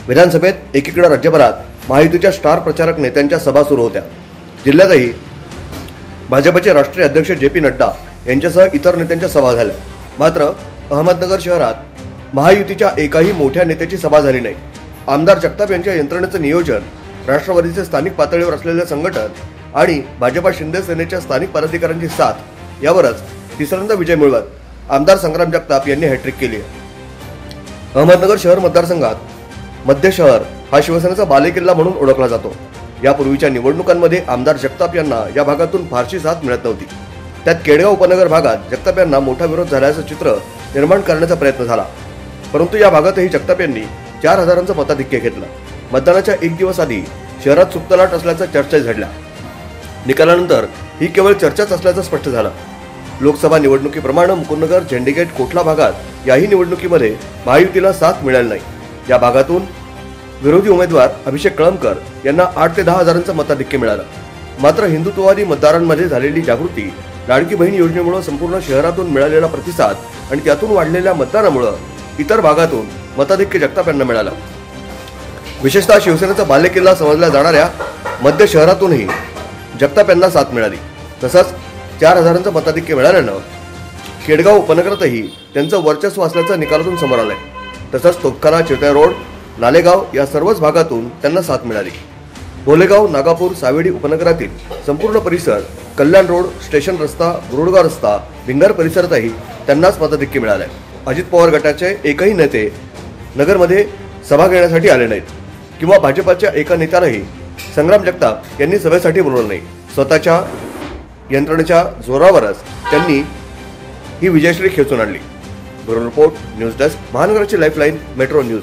विधानसभेत एकीकडे राज्यभरात महायुतीच्या स्टार प्रचारक नेत्यांच्या सभा सुरू होत्या। जिल्ह्यातही भाजपचे राष्ट्रीय अध्यक्ष जे.पी. नड्डा यांच्यासह इतर नेत्यांच्या सभा झाल्या। मात्र अहमदनगर शहरात महायुतीच्या एकाही मोठ्या नेत्याची सभा झाली नाही। आमदार जगताप यांच्या यंत्रणेचं नियोजन, राष्ट्रवादीचे स्थानिक पातळीवर असलेले संघटन आणि भाजपा शिंदे सेनेच्या स्थानिक पदाधिकाऱ्यांची साथ यावरच तिसऱ्यांदा विजय मिळवत आमदार संग्राम जगताप यांनी हॅट्रिक केली आहे। अहमदनगर शहर मतदारसंघात मध्य शहर हा शिवसेनेचा बालेकिल्ला म्हणून ओळखला जातो। यापूर्वीच्या निवडणुकांमध्ये आमदार जगताप यांना या भागातून फारशी साथ मिळत नव्हती। त्यात केडगाव उपनगर भागात जगताप यांना मोठा विरोध झाल्याचं चित्र निर्माण करण्याचा प्रयत्न झाला, परंतु या भागातही जगताप यांनी 4000चं मताधिक्य घेतलं। मतदानाच्या एक दिवस आधी शहरात सुप्तलाट असल्याच्या चर्चा झडल्या। निकालानंतर ही केवळ चर्चाच असल्याचं स्पष्ट झालं। लोकसभा निवडणुकीप्रमाणे मुकुंदनगर, झेंडेगेट, कोठला भागात याही निवडणुकीमध्ये महायुतीला साथ मिळाली नाही। या भागातून विरोधी उमेदवार अभिषेक कळमकर यांना 8 ते 10,000चं मताधिक्य मिळालं। मात्र हिंदुत्ववादी मतदारांमध्ये झालेली जागृती, लाडकी बहीण योजनेमुळे संपूर्ण शहरातून मिळालेला प्रतिसाद आणि त्यातून वाढलेल्या मतदानामुळे इतर भागातून मताधिक्य जगताप यांना मिळालं। विशेषतः शिवसेनेचा बालेकिल्ला समजल्या जाणाऱ्या मध्य शहरातूनही जगताप यांना साथ मिळाली। तसंच 4000चं मताधिक्य मिळाल्यानं केडगाव उपनगरातही त्यांचं वर्चस्व असल्याचं निकालातून समोर आलंय। तसंच तोपखाना, चिरते रोड, नालेगाव या सर्वच भागातून त्यांना साथ मिळाली। भोलेगाव, नागापूर, सावेडी उपनगरातील संपूर्ण परिसर, कल्याण रोड, स्टेशन रस्ता, गुरुडगाव रस्ता, भिंगार परिसरातही त्यांनाच मताधिक्य मिळालंय। अजित पवार गटाचे एकही नेते नगरमध्ये सभा घेण्यासाठी आले नाहीत किंवा भाजपच्या एका नेत्यालाही संग्राम जगताप यांनी सभेसाठी बोलवलं नाही। स्वतःच्या यंत्रणेच्या जोरावरच त्यांनी ही विजयश्री खेचून आणली। ब्युरो रिपोर्ट, न्यूज डेस्क, महानगराची लाईफलाईन, मेट्रो न्यूज।